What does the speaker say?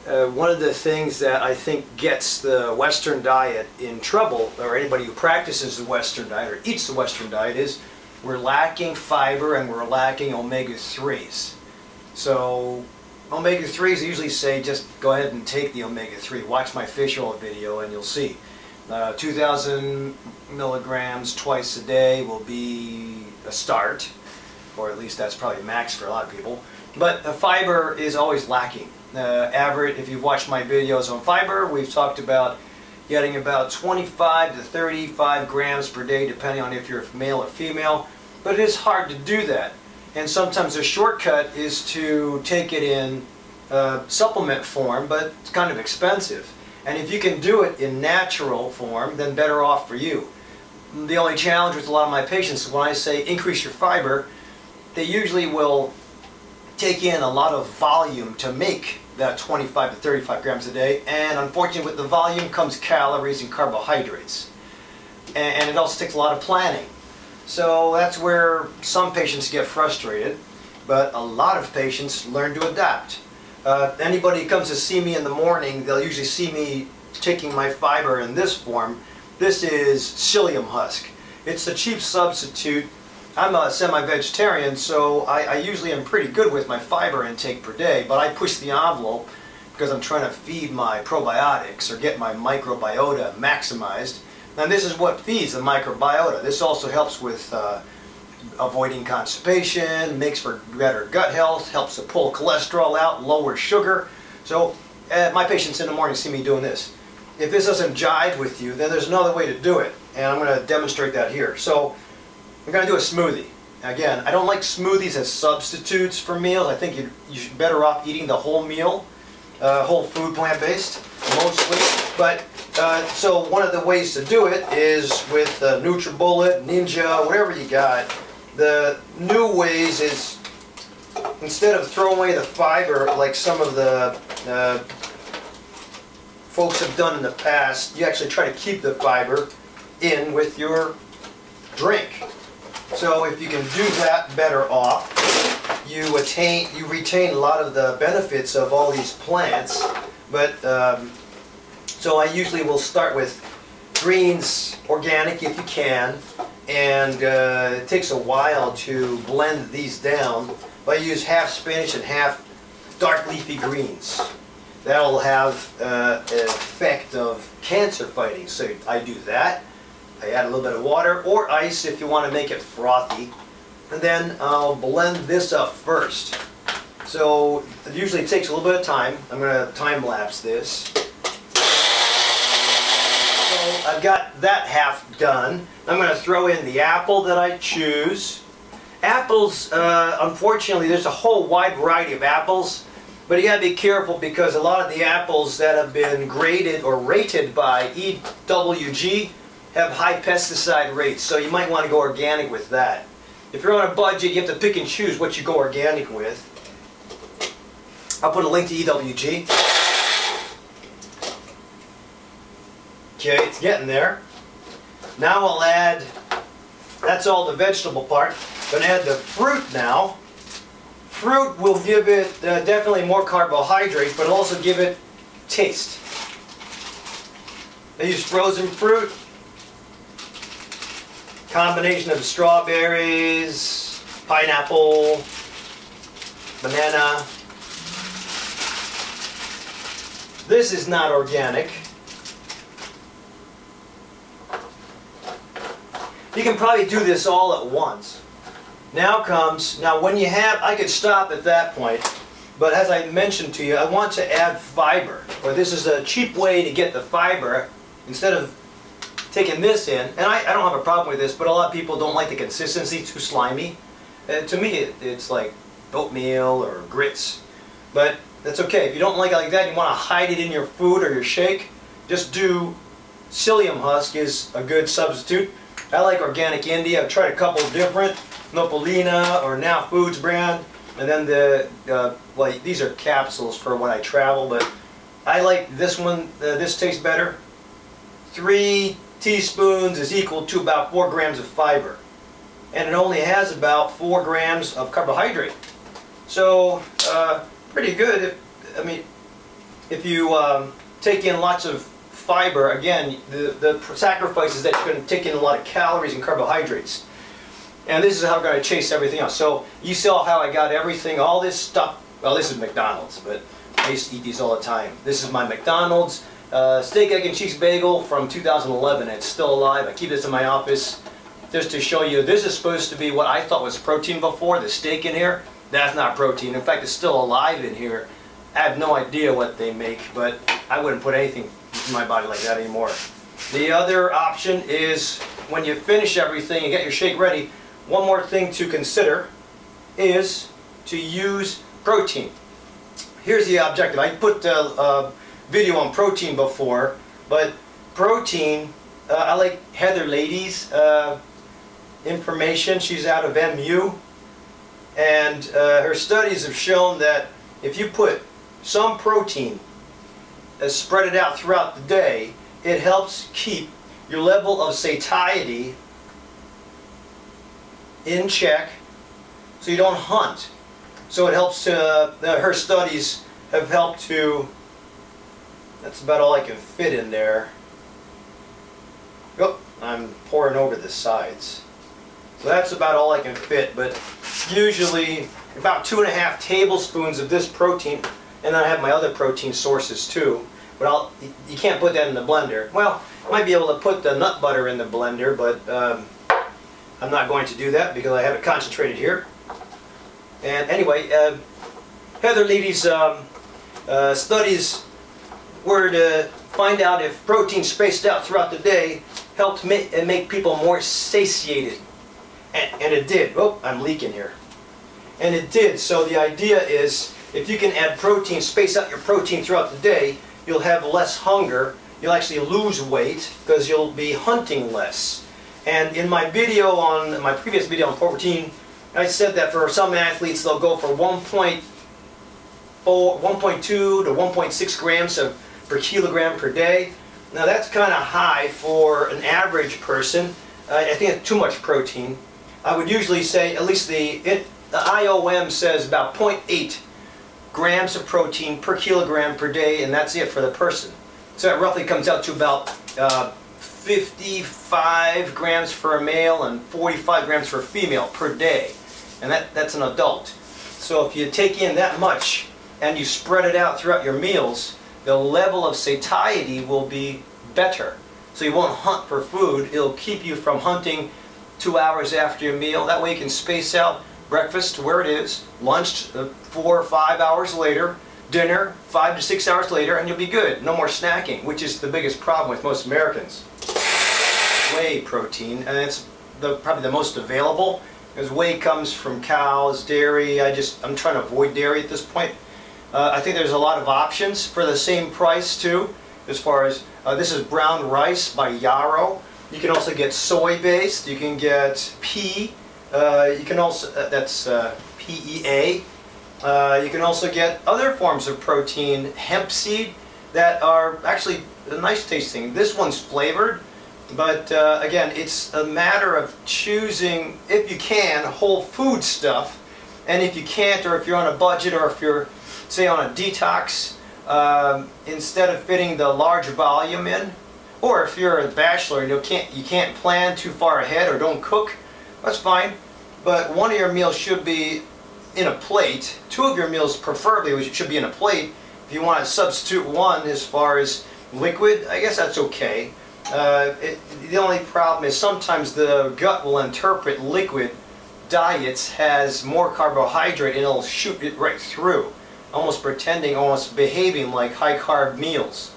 One of the things that I think gets the Western diet in trouble, or anybody who practices the Western diet or eats the Western diet, is we're lacking fiber and we're lacking omega-3s. So omega-3s, I usually say just go ahead and take the omega-3. Watch my fish oil video and you'll see. 2,000 milligrams twice a day will be a start, or at least that's probably max for a lot of people. But fiber is always lacking. Average, if you've watched my videos on fiber, we've talked about getting about 25 to 35 grams per day, depending on if you're male or female. But it is hard to do that. And sometimes the shortcut is to take it in supplement form, but it's kind of expensive. And if you can do it in natural form, then better off for you. The only challenge with a lot of my patients is when I say increase your fiber, they usually will take in a lot of volume to make that 25 to 35 grams a day, and unfortunately with the volume comes calories and carbohydrates. And it also takes a lot of planning. So that's where some patients get frustrated, but a lot of patients learn to adapt. Anybody who comes to see me in the morning, they'll usually see me taking my fiber in this form. This is psyllium husk. It's a cheap substitute. I'm a semi-vegetarian, so I usually am pretty good with my fiber intake per day, but I push the envelope because I'm trying to feed my probiotics or get my microbiota maximized. And this is what feeds the microbiota. This also helps with avoiding constipation, makes for better gut health, helps to pull cholesterol out, lower sugar. So my patients in the morning see me doing this. If this doesn't jive with you, then there's another way to do it, and I'm going to demonstrate that here. So we're going to do a smoothie. Again, I don't like smoothies as substitutes for meals. I think you're better off eating the whole meal, whole food, plant-based, mostly. But so one of the ways to do it is with NutriBullet, Ninja, whatever you got. The new ways is, instead of throwing away the fiber like some of the folks have done in the past, you actually try to keep the fiber in with your drink. So if you can do that, better off. You retain a lot of the benefits of all these plants. But so I usually will start with greens, organic if you can, and it takes a while to blend these down. But I use half spinach and half dark leafy greens. That'll have an effect of cancer fighting. So I do that. I add a little bit of water or ice if you want to make it frothy. And then I'll blend this up first. So it usually takes a little bit of time. I'm going to time lapse this. So I've got that half done. I'm going to throw in the apple that I choose. Apples, unfortunately, there's a whole wide variety of apples. But you got to be careful because a lot of the apples that have been graded or rated by EWG have high pesticide rates, so you might want to go organic with that. If you're on a budget, you have to pick and choose what you go organic with. I'll put a link to EWG. Okay, it's getting there. Now I'll add, that's all the vegetable part. I'm going to add the fruit now. Fruit will give it definitely more carbohydrate, but also give it taste. I use frozen fruit. Combination of strawberries, pineapple, banana. This is not organic. You can probably do this all at once. Now when you have, I could stop at that point, but as I mentioned to you, I want to add fiber, or this is a cheap way to get the fiber instead of taking this in, and I don't have a problem with this, but a lot of people don't like the consistency, too slimy. To me, it's like oatmeal or grits, but that's okay. If you don't like it like that, you want to hide it in your food or your shake, just do psyllium husk is a good substitute. I like Organic India. I've tried a couple different, Nopolina or Now Foods brand, and then well, these are capsules for when I travel, but I like this one. This tastes better. 3 teaspoons is equal to about 4 grams of fiber, and it only has about 4 grams of carbohydrate. So pretty good. I mean, if you take in lots of fiber, again, the sacrifice is that you're going to take in a lot of calories and carbohydrates. And this is how we're going to chase everything else. So you saw how I got everything, all this stuff. Well, this is McDonald's, but I used to eat these all the time. This is my McDonald's steak, egg, and cheese bagel from 2011. It's still alive. I keep this in my office just to show you. This is supposed to be what I thought was protein before, the steak in here. That's not protein. In fact, it's still alive in here. I have no idea what they make, but I wouldn't put anything in my body like that anymore. The other option is when you finish everything and get your shake ready, one more thing to consider is to use protein. Here's the objective. I put a video on protein before, but protein, I like Heather Lady's information. She's out of MU, and her studies have shown that if you put some protein, spread it out throughout the day, it helps keep your level of satiety in check so you don't hunt. So it helps to, her studies have helped to, that's about all I can fit in there. Oh, I'm pouring over the sides. So that's about all I can fit, but usually about 2.5 tablespoons of this protein, and I have my other protein sources too, but you can't put that in the blender. Well, I might be able to put the nut butter in the blender, but I'm not going to do that because I have it concentrated here. And anyway, Heather Lady's studies were to find out if protein spaced out throughout the day helped make people more satiated. And it did. Oh, I'm leaking here. And it did. So the idea is if you can add protein, space out your protein throughout the day, you'll have less hunger. You'll actually lose weight because you'll be hunting less. And in my video on my previous video on protein, I said that for some athletes they'll go for 1.2 to 1.6 grams per kilogram per day. Now that's kind of high for an average person. I think it's too much protein. I would usually say at least the IOM says about 0.8 grams of protein per kilogram per day, and that's it for the person. So that roughly comes out to about 55 grams for a male and 45 grams for a female per day. And that's an adult. So if you take in that much and you spread it out throughout your meals, the level of satiety will be better. So you won't hunt for food. It'll keep you from hunting 2 hours after your meal. That way you can space out breakfast to where it is, lunch 4 or 5 hours later, dinner 5 to 6 hours later, and you'll be good. No more snacking, which is the biggest problem with most Americans. Whey protein, and it's probably the most available, because whey comes from cows, dairy. I'm trying to avoid dairy at this point. I think there's a lot of options for the same price too, as far as this is brown rice by Yarrow. You can also get soy-based. You can get pea. You can also that's PEA. You can also get other forms of protein, hemp seed, that are actually nice tasting. This one's flavored, but again, it's a matter of choosing, if you can, whole food stuff, and if you can't, or if you're on a budget, or if you're, say, on a detox, instead of fitting the large volume in, or if you're a bachelor and you can't plan too far ahead or don't cook, that's fine. But one of your meals should be in a plate. 2 of your meals preferably should be in a plate. If you want to substitute one as far as liquid, I guess that's okay. The only problem is sometimes the gut will interpret liquid diets as more carbohydrate and it'll shoot it right through, almost pretending, almost behaving like high carb meals.